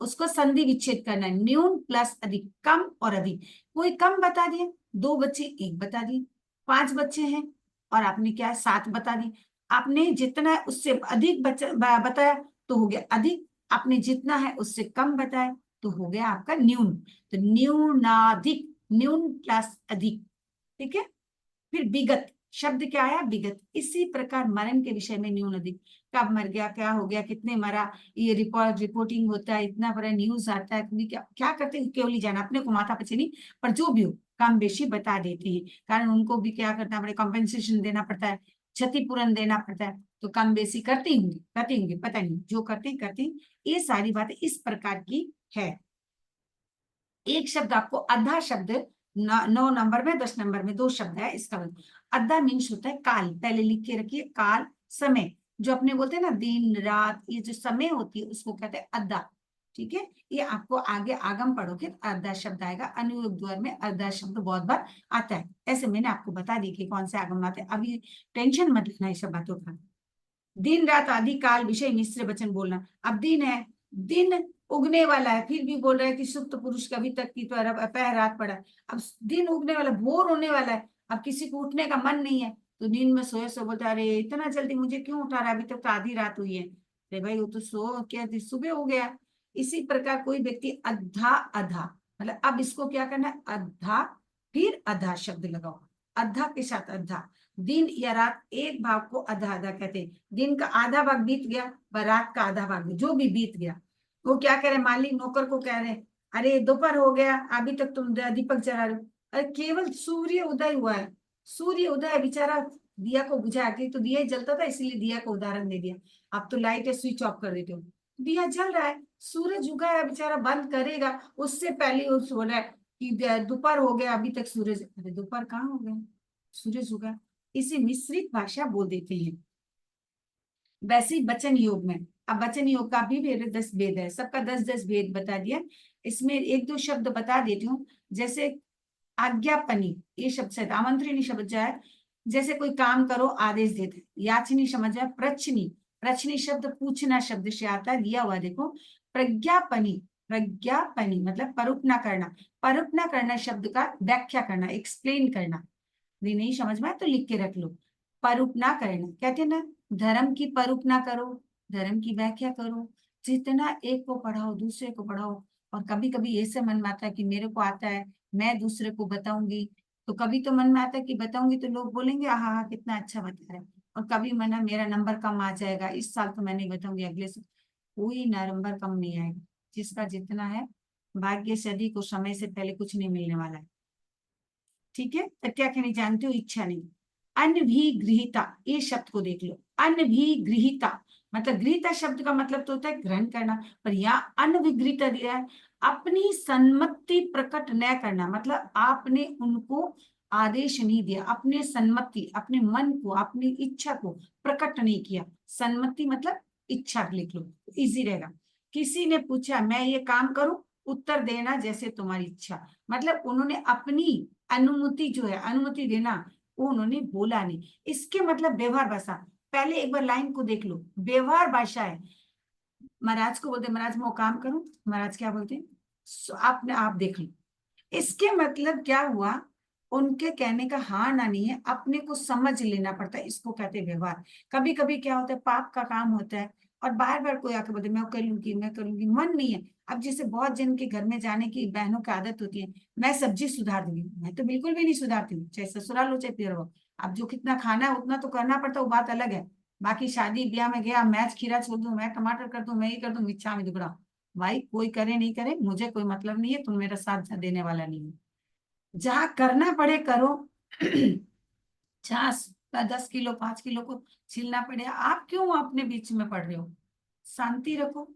उसको संधि विच्छेद करना है। न्यून प्लस अधिक, कम और अधिक। कोई कम बता दिया, 2 बच्चे 1 बता दिए, 5 बच्चे हैं और आपने क्या 7 बता दी। आपने जितना है उससे अधिक बताया तो हो गया अधिक, आपने जितना है उससे कम बताया तो हो गया आपका न्यून। तो न्यूनाधिक, न्यून प्लस अधिक, ठीक है। फिर विगत, शब्द क्या आया, विगत। इसी प्रकार मरण के विषय में न्यून अधिक, कब मर गया, क्या हो गया, कितने मरा, ये रिपोर्टिंग होता है, इतना बड़ा न्यूज आता है, क्या क्या करते हैं, केवल ही जाना, अपने को माथा पचे नहीं, पर जो भी हो कम बेशी बता देते हैं। कारण उनको भी क्या करना पड़े, कॉम्पेंसेशन देना पड़ता है, क्षतिपूरण देना पड़ता है, तो कम बेसी करते होंगे, पता नहीं, जो करते हैं। ये सारी बातें इस प्रकार की है। एक शब्द आपको, आधा शब्द 9 नंबर में, 10 नंबर में 2 शब्द है इसका मतलब। अद्धा मीन्स होता है काल, पहले लिख के रखिए, काल समय। जो अपने बोलते हैं ना दिन रात, ये जो समय होती है उसको कहते हैं अद्धा, ठीक है। ये आपको आगे आगम पढ़ोगे अर्धा शब्द आएगा। अनुयोग द्वार में अर्धा शब्द बहुत बार आता है, ऐसे मैंने आपको बता दी कि कौन से आगम आते हैं। अभी टेंशन मत लेना ये सब बातों का। दिन रात आदि काल विषय मिश्र वचन बोलना। अब दिन है, दिन उगने वाला है, फिर भी बोल रहा है कि सुप्त पुरुष का अभी तक की तो पह रात पड़ा है। अब दिन उगने वाला, भोर होने वाला है, अब किसी को उठने का मन नहीं है, तो नींद में सोए सो बोलता, अरे इतना जल्दी मुझे क्यों उठा रहा है, अभी तक तो आधी रात हुई है। अरे भाई वो तो सो क्या सुबह हो गया। इसी प्रकार कोई व्यक्ति अद्धा अधा, मतलब अब इसको क्या करना है, अद्धा फिर अधा शब्द लगाओ, अद्धा के साथ अद्धा। दिन या रात एक भाग को आधा आधा कहते हैं। दिन का आधा भाग बीत गया, रात का आधा भाग जो भी बीत गया, वो क्या कह रहे, मालिक नौकर को कह रहे, अरे दोपहर हो गया अभी तक तुम दीपक जला रहे हो। अरे केवल सूर्य उदय हुआ है, सूर्य उदय बेचारा दिया को बुझा के, तो दिया ही जलता था इसलिए दिया को उदाहरण दे दिया। अब तो लाइट है, स्विच ऑफ कर देते हो, दिया जल रहा है, सूरज उगा है, बेचारा बंद करेगा उससे पहले वो सो रहा है कि दोपहर हो गया अभी तक सूरज, अरे दोपहर कहाँ हो गया, सूरज उगा। इसे मिश्रित भाषा बोल देते हैं। वैसे ही वचन योग में, अब वचन योग का भी मेरे 10 भेद है, सबका 10-10 भेद बता दिया। इसमें एक दो शब्द बता देती हूँ, जैसे आज्ञापनी, ये शब्द से आमंत्रिणी शब्द जाए, जैसे कोई काम करो आदेश देते। याचनी समझ जाए, प्रश्नी, प्रश्नी शब्द पूछना शब्द से आता है, दिया हुआ देखो। प्रज्ञापनी, प्रज्ञापनी मतलब परुपना करना, परुपना करना शब्द का व्याख्या करना, एक्सप्लेन करना। यदि नहीं समझ में आए तो लिख के रख लो। परुपना करना कहते हैं ना, धर्म की परुपना करो, धर्म की व्याख्या करो, जितना एक को पढ़ाओ दूसरे को पढ़ाओ। और कभी कभी ऐसे मन में आता है कि मेरे को आता है मैं दूसरे को बताऊंगी, तो कभी तो मन में आता है कि बताऊंगी तो लोग बोलेंगे हाँ हाँ कितना अच्छा बता रहा है, और कभी मना मेरा नंबर कम आ जाएगा, इस साल तो मैं नहीं बताऊंगी, अगले साल कोई नंबर कम नहीं आएगा। जिसका जितना है, भाग्य से अधिक को समय से पहले कुछ नहीं मिलने वाला है। ठीक है, तो क्या कहने जानते हो, इच्छा नहीं। अन्न भी गृहीता, ये शब्द को देख लो, अन्न भी गृहीता, मतलब गृहीता शब्द का मतलब तो होता है ग्रहण करना, पर यहाँ अन्न भी गृहीता दिया है, अपनी सम्मति प्रकट न करना, मतलब आपने उनको आदेश नहीं दिया, अपने सम्मति, अपने मन को, अपनी इच्छा को प्रकट नहीं किया। सम्मति मतलब इच्छा, लिख लो इजी रहेगा। किसी ने पूछा मैं ये काम करूं, उत्तर देना जैसे तुम्हारी इच्छा, मतलब उन्होंने अपनी अनुमति जो है, अनुमति देना, वो उन्होंने बोला नहीं। इसके मतलब व्यवहार भाषा, पहले एक बार लाइन को देख लो, व्यवहार भाषा है। महाराज को बोलते महाराज मैं वो काम करूं, महाराज क्या बोलते हैं, आपने आप देख लो। इसके मतलब क्या हुआ, उनके कहने का हाँ ना नहीं है, अपने को समझ लेना पड़ता है, इसको कहते हैं व्यवहार। कभी कभी क्या होता है, पाप का काम होता है और बार बार कोई आके बोलते मैं करूंगी मैं करूंगी, मन नहीं है। अब जैसे बहुत जन के घर में जाने की बहनों की आदत होती है, मैं सब्जी सुधार दूंगी, मैं तो बिल्कुल भी नहीं सुधारती हूँ, चाहे ससुराल हो चाहे पियर हो। अब जो कितना खाना है उतना तो करना पड़ता है, वो बात अलग है। बाकी शादी ब्याह में गया, मैं खीरा छोड़ दूं, मैं टमाटर कर दूं, मैं ये कर दूं, इच्छा में दुबड़ा, भाई कोई करे नहीं करे मुझे कोई मतलब नहीं है, तुम मेरा साथ देने वाला नहीं है। जहां करना पड़े करो। जहां 10 किलो 5 किलो को छीलना पड़े, आप क्यों अपने बीच में पड़ रहे हो, शांति रखो,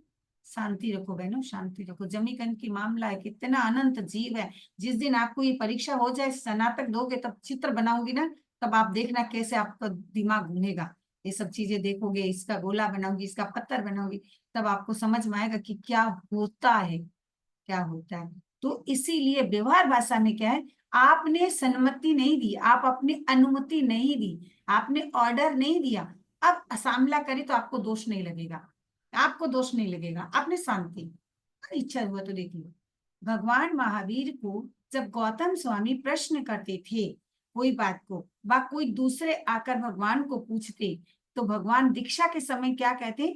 शांति रखो बहनों, शांति रखो। जमीकंद की मामला है, कितना अनंत जीव है। जिस दिन आपको ये परीक्षा हो जाए, स्नातक दोगे, तब चित्र बनाओगी ना, तब आप देखना कैसे आपका दिमाग घूमेगा। ये सब चीजें देखोगे, इसका गोला बनाओगी, इसका पत्थर बनाओगी, तब आपको समझ में आएगा कि क्या होता है, क्या होता है। तो इसीलिए व्यवहार भाषा में क्या है, आपने सम्मति नहीं दी, आप अपनी अनुमति नहीं दी, आपने ऑर्डर नहीं दिया। अब सामला करे तो आपको दोष नहीं लगेगा, आपको दोष नहीं लगेगा, आपने शांति इच्छा हुआ तो देख लो। भगवान महावीर को जब गौतम स्वामी प्रश्न करते थे कोई बात को, व कोई दूसरे आकर भगवान को पूछते, तो भगवान दीक्षा के समय क्या कहते,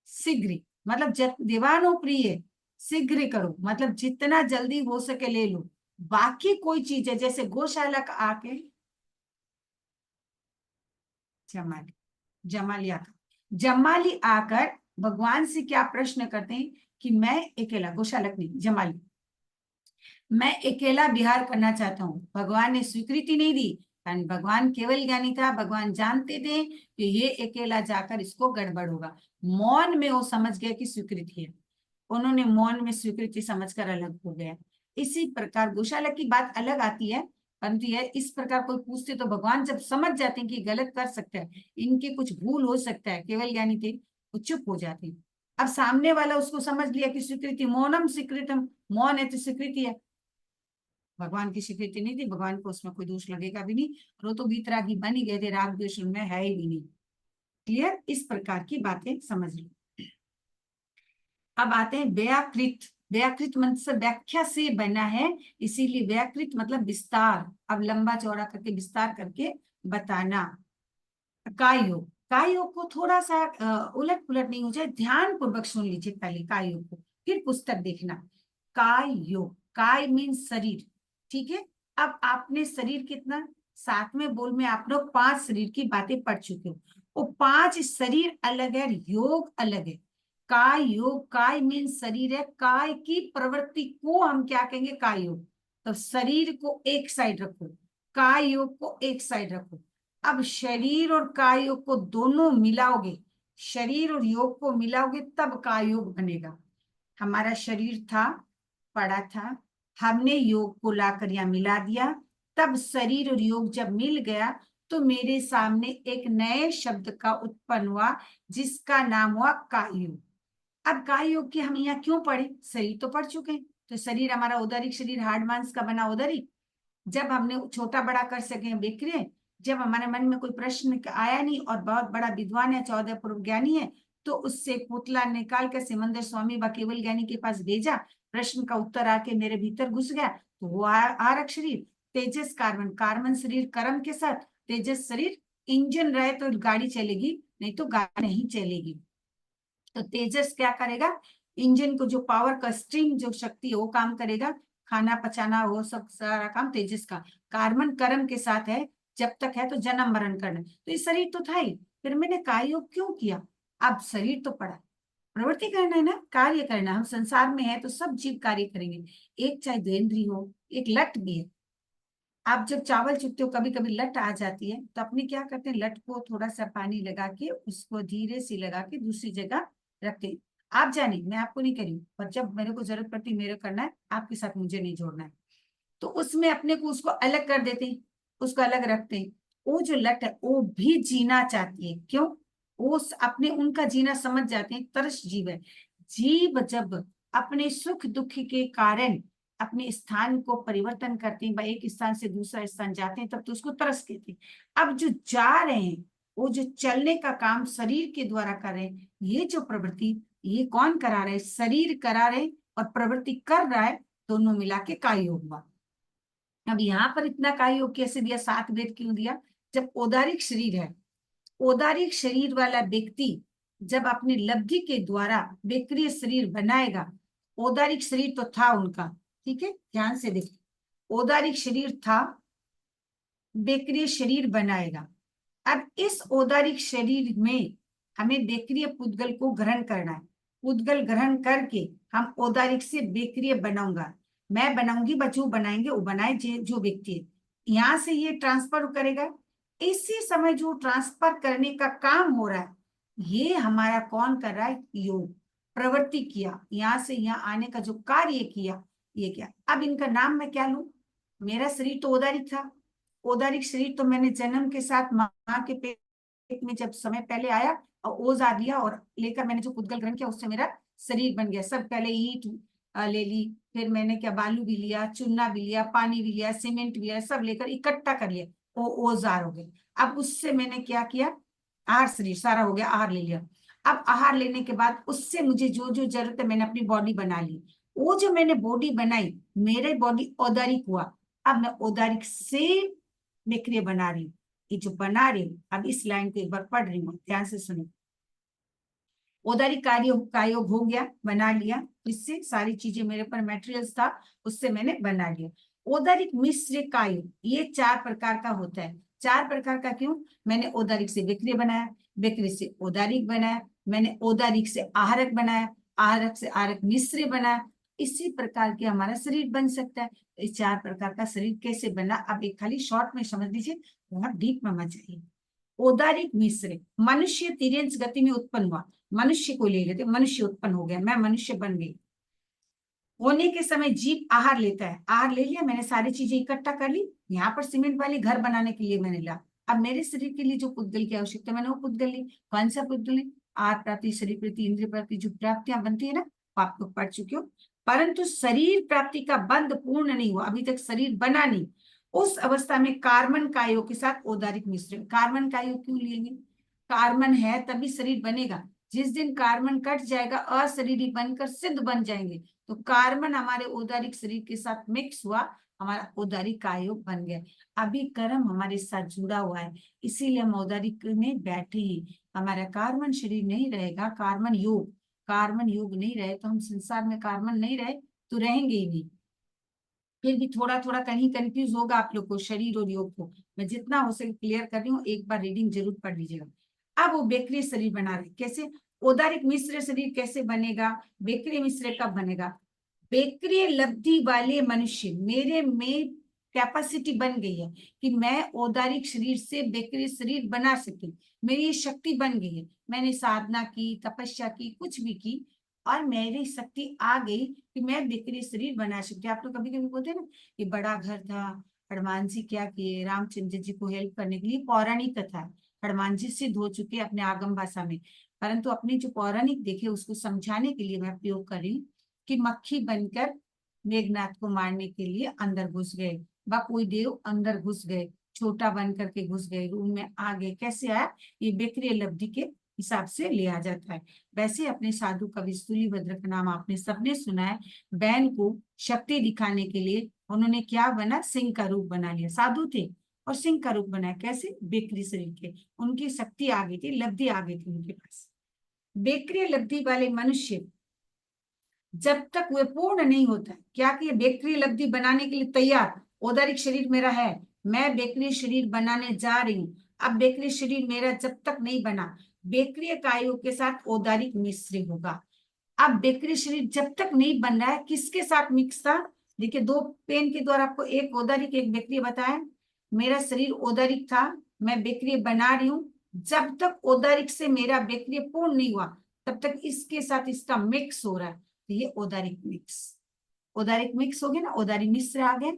शीघ्र, मतलब देवानो प्रिय, शीघ्र करो, मतलब जितना जल्दी हो सके ले लो। बाकी कोई चीज है, जैसे गौशाला का आके जमाली, जमाली आकर, जमाली आकर भगवान से क्या प्रश्न करते हैं कि मैं अकेला, गौशालक नहीं जमाली, मैं अकेला विहार करना चाहता हूँ। भगवान ने स्वीकृति नहीं दी, कारण भगवान केवल ज्ञानी था, भगवान जानते थे कि ये अकेला जाकर इसको गड़बड़ होगा। मौन में वो समझ गया कि स्वीकृति है, उन्होंने मौन में स्वीकृति समझकर अलग हो गया। इसी प्रकार गौशाला की बात अलग आती है, परंतु यह इस प्रकार कोई पूछते तो भगवान जब समझ जाते हैं कि गलत कर सकते हैं, इनके कुछ भूल हो सकता है, केवल ज्ञानी थे, वो चुप हो जाते हैं। अब सामने वाला उसको समझ लिया कि स्वीकृति, मौनम स्वीकृतम, मौन है तो स्वीकृति है, भगवान की स्वीकृति नहीं थी, भगवान को उसमें कोई दोष लगेगा भी नहीं, और वो तो वीतरागी बन ही गए थे, राग द्वेष उनमें है ही भी नहीं। क्लियर? इस प्रकार की बातें समझ लो। अब आते हैं व्याकृत। व्याकृत मतलब व्याख्या से बना है, इसीलिए व्याकृत मतलब विस्तार, अब लंबा चौड़ा करके विस्तार करके बताना। काय योग, काय योग को थोड़ा सा उलट पुलट नहीं हो जाए, ध्यान पूर्वक सुन लीजिए पहले काय योग को, फिर पुस्तक देखना। काय योग, काय मीन शरीर, ठीक है। अब आपने शरीर कितना, 7वें बोल में आप लोग 5 शरीर की बातें पढ़ चुके हो। वो 5 शरीर अलग है, योग अलग है। काय योग, काय मीन शरीर है, काय की प्रवृत्ति को हम क्या कहेंगे, काय योग। तो शरीर को एक साइड रखो, काय योग को एक साइड रखो। अब शरीर और काय योग को दोनों मिलाओगे, शरीर और योग को मिलाओगे तब काय योग बनेगा। हमारा शरीर था, पड़ा था, हमने योग को लाकर यहाँ मिला दिया, तब शरीर और योग जब मिल गया तो मेरे सामने एक नए शब्द का उत्पन्न हुआ, जिसका नाम हुआ काय योग। अब काय योग की हम यहाँ क्यों पढ़े, शरीर तो पढ़ चुके हैं। तो शरीर हमारा उदरिक शरीर हार्ड मांस का बना उदरिक, जब हमने छोटा बड़ा कर सके बेकरे, जब हमारे मन में कोई प्रश्न आया नहीं और बहुत बड़ा विद्वान है, 14 पूर्व ज्ञानी है, तो उससे पुतला निकाल कर सिमंदर स्वामी व केवल ज्ञानी के पास भेजा, प्रश्न का उत्तर आके मेरे भीतर घुस गया, तो वो आरक शरीर, तेजस कार्बन, कार्बन शरीर कर्म के साथ, तेजस शरीर, इंजन रहे तो गाड़ी चलेगी, नहीं तो गाड़ी नहीं चलेगी। तो तेजस क्या करेगा, इंजन को जो पावर का स्ट्रीम जो शक्ति है वो काम करेगा, खाना पचाना वो सब सारा काम तेजस का। कार्बन कर्म के साथ है, जब तक है तो जन्म मरण करना, तो ये शरीर तो था ही, फिर मैंने काय योग क्यों किया। अब शरीर तो पड़ा, प्रवृत्ति करना है ना, कार्य करना, हम संसार में है तो सब जीव कार्य करेंगे, एक चाहे द्वेंद्री हो, एक लट भी है। आप जब चावल चुगते हो कभी कभी लट आ जाती है, तो अपने क्या करते हैं, लट को थोड़ा सा पानी लगा के उसको धीरे से लगा के दूसरी जगह रखते हैं। आप जाने, मैं आपको नहीं करी, पर जब मेरे को जरूरत पड़ती मेरे करना है, आपके साथ मुझे नहीं जोड़ना है, तो उसमें अपने को उसको अलग कर देते हैं, उसको अलग रखते हैं। वो जो लट है वो भी जीना चाहती है, क्यों, वो अपने उनका जीना समझ जाते हैं, तरस जीव है। जीव जब अपने सुख दुख के कारण अपने स्थान को परिवर्तन करते हैं, एक स्थान से दूसरा स्थान जाते हैं, तब तो उसको तरस कहते हैं। अब जो जा रहे हैं, वो जो चलने का काम शरीर के द्वारा कर रहे हैं, ये जो प्रवृत्ति, ये कौन करा रहे, शरीर करा रहे और प्रवृत्ति कर रहा है, दोनों मिला के काय योग हुआ। अब यहाँ पर इतना काय योग कैसे दिया, 7 वेद क्यों दिया, जब औदारिक शरीर है, औदारिक शरीर वाला व्यक्ति जब अपनी लब्धि के द्वारा बेक्रिय शरीर बनाएगा, औदारिक शरीर तो था उनका, ठीक है, ध्यान से देखो, औदारिक शरीर था, बेक्रिय शरीर बनाएगा। अब इस औदारिक शरीर में हमें बेक्रिय पुद्गल को ग्रहण करना है, पुद्गल ग्रहण करके हम औदारिक से बेक्रिय बनाऊंगा, मैं बनाऊंगी, बच्चों बनाएंगे, वो बनाए जो व्यक्ति है, यहाँ से ये ट्रांसफर करेगा। इसी समय जो ट्रांसफर करने का काम हो रहा है, ये हमारा कौन कर रहा है, योग, प्रवृत्ति किया, यहाँ से यहाँ आने का जो कार्य किया, ये क्या। अब इनका नाम मैं क्या लूं, मेरा शरीर तो औदारिक था, औदारिक शरीर तो मैंने जन्म के साथ माँ के पेट में जब समय पहले आया और ओज आ दिया, और लेकर मैंने जो पुद्गल ग्रहण किया उससे मेरा शरीर बन गया। सब पहले ईंट ले ली, फिर मैंने क्या बालू भी लिया, चूना भी लिया, पानी भी लिया, सीमेंट भी लिया, सब लेकर इकट्ठा कर लिया, वो ओजार हो गए। अब उससे मैंने क्या किया, आहार शरीर सारा हो गया, आहार ले लिया। अब आहार लेने के बाद उससे मुझे जो जो जरूरत है मैंने अपनी बॉडी बना ली, वो जो मैंने बॉडी बनाई, मेरे बॉडी औदारिक हुआ। अब मैं औदारिक से निक्रिय बना रही हूँ, ये जो बना रही हूँ, अब इस लाइन को एक बार पढ़ रही हूँ, ध्यान से सुनो। औदारिक कार्य का योग हो गया, बना लिया, इससे सारी चीजें मेरे पर मेटेरियल्स था, उससे मैंने बना लिया। औदारिक मिश्र का योग, ये 4 प्रकार का होता है। 4 प्रकार का क्यों, मैंने औदारिक से विक्रिय बनाया, विक्रिय से औदारिक बनाया, मैंने औदारिक से आहारक बनाया, आहारक से आहारक मिश्र बनाया, इसी प्रकार के हमारा शरीर बन सकता है। इस 4 प्रकार का शरीर कैसे बना, अब एक खाली शॉर्ट में समझ लीजिए, बहुत डीप में मत जाइए। औदारिक मिश्र, मनुष्य तिर्यंस गति में उत्पन्न हुआ, मनुष्य को ले लेते, मनुष्य उत्पन्न हो गया, मैं मनुष्य बन गई। होने के समय जीव आहार लेता है, आहार ले लिया, मैंने सारी चीजें इकट्ठा कर ली, यहाँ पर सीमेंट वाली घर बनाने के लिए मैंने लिया। अब मेरे शरीर के लिए जो पुद्गल की आवश्यकता, मैंने वो पुद्गल ली। कौन सा पुद्गल ली, आहार प्राप्ति, शरीर प्रति, इंद्रिय प्राप्ति, जो प्राप्तियां बनती है ना, आप लोग पढ़ चुके हो। परंतु शरीर प्राप्ति का बंध पूर्ण नहीं हुआ, अभी तक शरीर बना नहीं, उस अवस्था में कार्बन कायों के साथ औदारिक मिश्रण। कार्बन कायों क्यों लेंगे, कार्बन है तभी शरीर बनेगा। जिस दिन कार्बन कट जाएगा अशरीरी बनकर सिद्ध बन जाएंगे। तो कार्बन हमारे औदारिक शरीर के साथ मिक्स हुआ, हमारा औदारिक कायोग बन गया। अभी कर्म हमारे साथ जुड़ा हुआ है, इसीलिए हम औदारिक में बैठे हैं। हमारा कार्बन शरीर नहीं रहेगा, कार्बन योग नहीं रहे तो हम संसार में कार्बन नहीं रहे तो रहेंगे ही नहीं। फिर भी थोड़ा थोड़ा कहीं कंफ्यूज होगा आप लोग को शरीर और योग को, मैं जितना हो सके क्लियर कर रही हूँ, एक बार रीडिंग जरूर पढ़ लीजिएगा। अब वो बेकरी शरीर बना रहे, कैसे? औदारिक मिश्र शरीर कैसे बनेगा, बेकरी मिश्र कब बनेगा? बेकरी लब्धि वाले मनुष्य, मेरे में कैपेसिटी बन गई है कि मैं औदारिक शरीर से बेकरी शरीर बना सकी, मेरी शक्ति बन गई है। मैंने साधना की, तपस्या की, कुछ भी की, और मेरी शक्ति आ गई कि मैं बेकरी शरीर बना सकती। आप लोग कभी कभी बोलते हैं ना कि बड़ा घर था, हनुमान जी क्या किए, रामचंद्र जी को हेल्प करने के लिए, पौराणिक कथा है। हनुमान जी सिद्ध हो चुके अपने आगम भाषा में, परंतु अपनी जो पौराणिक देखे उसको समझाने के लिए मैं प्रयोग कर रही हूँ कि मक्खी बनकर मेघनाथ को मारने के लिए अंदर घुस गए, व कोई देव अंदर घुस गए, छोटा बन करके घुस गए, रूम में आ गए। कैसे आया? ये बेकरी लब्धि के हिसाब से लिया जाता है। वैसे अपने साधु कवि स्थूलीभद्र का नाम आपने सबने सुना है। बैन को शक्ति दिखाने के लिए उन्होंने क्या बना, सिंह का रूप बना लिया। साधु थे और सिंह का रूप बनाया, कैसे? बेकरी शरीर के, उनकी शक्ति आ गई थी, लब्धि आ गई थी उनके पास। बेकरी लब्धि वाले मनुष्य जब तक वे पूर्ण नहीं होता, क्या कि बेकरी लब्धि बनाने के लिए तैयार, औदारिक शरीर मेरा है, मैं बेकरी शरीर बनाने जा रही हूँ। अब बेकरी शरीर मेरा जब तक नहीं बना, बेकरी कायों के साथ औदारिक मिश्र होगा। अब बेकरी शरीर जब तक नहीं बन रहा है, किसके साथ मिक्स था? देखिए, दो पेन के द्वारा आपको एक औदारिक एक बेकरी बताया। मेरा शरीर औदारिक था, मैं बेकरी बना रही हूँ। जब तक औदारिक से मेरा बेकरी पूर्ण नहीं हुआ, तब तक इसके साथ इसका मिक्स हो रहा है, तो ये औदारिक मिक्स, औदारिक मिक्स हो गया ना, औदारिक मिश्र आ गए।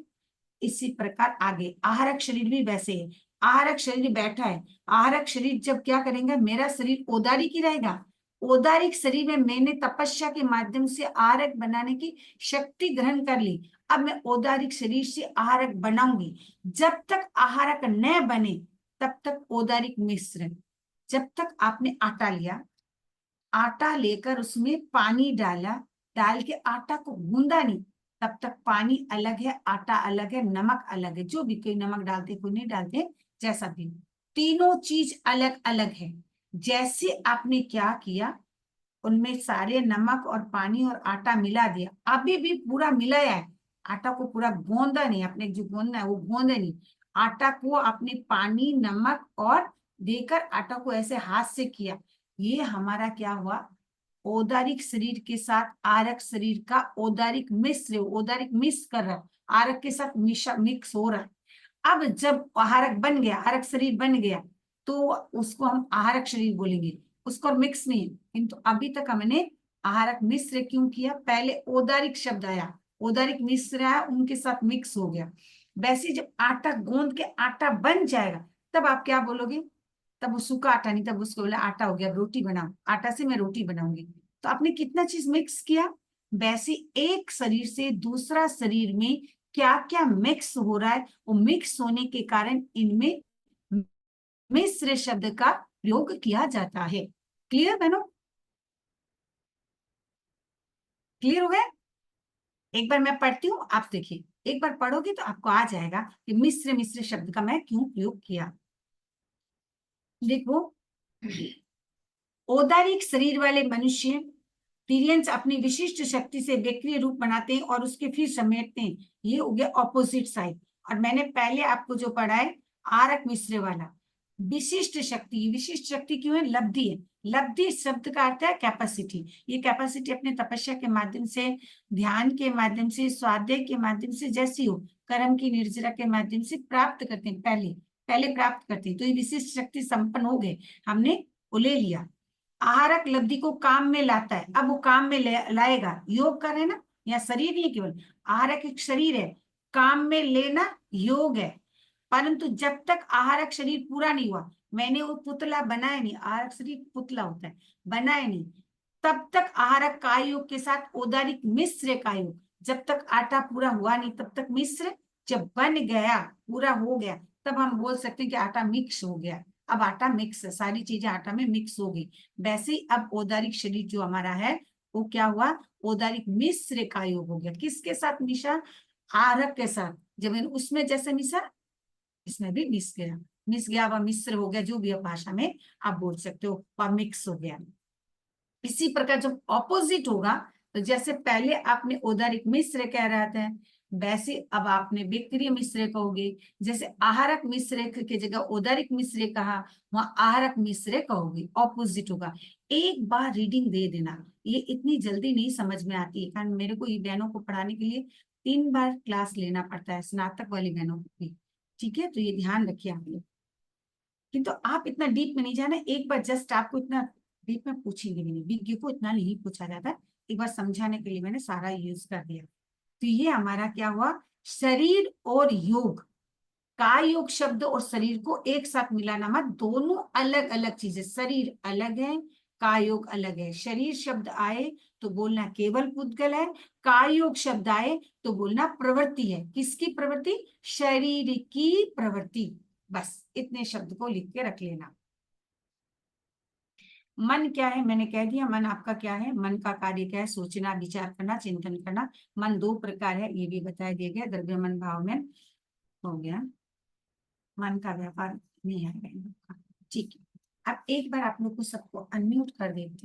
इसी प्रकार आगे आहारक शरीर भी वैसे है। आहारक शरीर बैठा है, आहारक शरीर जब क्या करेंगे, मेरा शरीर औदारिक ही रहेगा। औदारिक शरीर में मैंने तपस्या के माध्यम से आहारक बनाने की शक्ति ग्रहण कर ली। अब मैं औदारिक शरीर से आहारक बनाऊंगी। जब तक आहारक न बने तब तक औदारिक मिश्र। जब तक आपने आटा लिया, आटा लेकर उसमें पानी डाला, डाल के आटा को गूंदा नहीं, तब तक पानी अलग है, आटा अलग है, नमक अलग है। जो भी, कोई नमक डालते कोई नहीं डालते, जैसा भी, तीनों चीज अलग अलग है। जैसे आपने क्या किया, उनमें सारे नमक और पानी और आटा मिला दिया, अभी भी पूरा मिलाया है, आटा को पूरा गूंदा नहीं, आपने जो गूंदना है वो गूंदे नहीं, आटा को आपने पानी नमक और देकर आटा को ऐसे हाथ से किया। ये हमारा क्या हुआ, औदारिक शरीर के साथ आरक शरीर का औदारिक मिश्र, औदारिक मिक्स कर रहा है, आरक के साथ मिक्स हो रहा है। अब जब आहारक बन गया, आहारक शरीर बन गया, तो उसको हम आहारक शरीर बोलेंगे, उसको मिक्स नहीं। किंतु अभी तक हमने आहारक मिश्र क्यों किया? पहले औदारिक शब्द आया, औदारिक मिश्र आया, उनके साथ मिक्स हो गया। वैसे जब आटा गूंद के आटा बन जाएगा, तब आप क्या बोलोगे? तब वो सूखा आटा नहीं, तब उसको बोला आटा हो गया, रोटी बनाओ, आटा से मैं रोटी बनाऊंगी। तो आपने कितना चीज मिक्स किया। वैसे एक शरीर से दूसरा शरीर में क्या क्या मिक्स हो रहा है, वो मिक्स होने के कारण इनमें मिश्र शब्द का प्रयोग किया जाता है। क्लियर बनो? क्लियर हो गया? एक बार मैं पढ़ती हूँ, आप देखिए, एक बार पढ़ोगे तो आपको आ जाएगा कि मिश्र मिश्र शब्द का मैं क्यों प्रयोग किया। देखो, औदारिक शरीर वाले मनुष्य तिर्यंच अपनी विशिष्ट शक्ति से बेक्रिय रूप बनाते हैं और उसके फिर समेटते हैं। ये हो गया ऑपोजिट साइड। और मैंने पहले आपको जो पढ़ा है आरक मिश्र वाला, विशिष्ट शक्ति। विशिष्ट शक्ति क्यों है? लब्धि है। लब्धि शब्द का अर्थ है कैपेसिटी। ये कैपेसिटी अपने तपस्या के माध्यम से, ध्यान के माध्यम से, स्वाध्याय के माध्यम से, जैसी हो कर्म की निर्जरा के माध्यम से प्राप्त करते हैं, पहले पहले प्राप्त करते हैं। तो ये विशिष्ट शक्ति संपन्न हो गए, हमने वो ले लिया। आहारक लब्धि को काम में लाता है। अब वो काम में लाएगा, योग कर रहे हैं ना, या शरीर नहीं केवल, आहारक एक शरीर है, काम में लेना योग है। परंतु जब तक आहारक शरीर पूरा नहीं हुआ, मैंने वो पुतला बनाया नहीं, आहारक शरीर पुतला होता है, बनाया नहीं, तब तक आहारक कायोग के साथ औदारिक मिश्र कायोग, जब तक आटा पूरा हुआ नहीं तब तक मिश्र, जब बन गया, पूरा हो गया, तब हम बोल सकते हैं कि आटा मिक्स हो गया। अब आटा मिक्स है, सारी चीजें आटा में मिक्स हो गई। वैसे ही अब औदारिक शरीर जो हमारा है वो क्या हुआ, औदारिक मिश्र का योग हो गया। किसके साथ मिशा, आहारक के साथ। जब उसमें जैसे मिशा इसमें भी मिस गया व मिश्र हो गया, जो भी आप भाषा में आप बोल सकते हो, वह मिक्स हो गया। इसी प्रकार जब ऑपोजिट होगा, तो जैसे पहले आपने औदारिक मिश्र कह रहे थे, वैसे अब आपने विक्रिय मिश्र कहोगे। जैसे आहारक मिश्र की जगह औदारिक मिश्र कहा, वहां आहारक मिश्र कहोगे, ऑपोजिट होगा। एक बार रीडिंग दे देना, ये इतनी जल्दी नहीं समझ में आती है, कारण मेरे को ये बहनों को पढ़ाने के लिए 3 बार क्लास लेना पड़ता है, स्नातक वाली बहनों को भी। ठीक है, तो ये ध्यान रखिए आप लोग। किंतु आप इतना डीप में नहीं जाना, एक बार जस्ट आपको इतना डीप में पूछेंगे भी नहीं, विज्ञ को इतना नहीं पूछा जाता, एक बार समझाने के लिए मैंने सारा यूज कर दिया। तो ये हमारा क्या हुआ, शरीर और योग, काय योग शब्द और शरीर को एक साथ मिलाना मत, दोनों अलग अलग चीजें, शरीर अलग है, काय योग अलग है। शरीर शब्द आए तो बोलना केवल पुद्गल है, काय योग शब्द आए तो बोलना प्रवृत्ति है। किसकी प्रवृत्ति, शरीर की प्रवृत्ति। बस इतने शब्द को लिख के रख लेना। मन क्या है, मैंने कह दिया, मन आपका क्या है, मन का कार्य क्या है, सोचना, विचार करना, चिंतन करना। मन 2 प्रकार है, ये भी बताया दिया गया, द्रव्य मन, भाव मन। हो गया, मन का व्यापार नहीं आएगा इन लोग का। ठीक है, अब एक बार आप लोग को सबको अनम्यूट कर देती हूँ।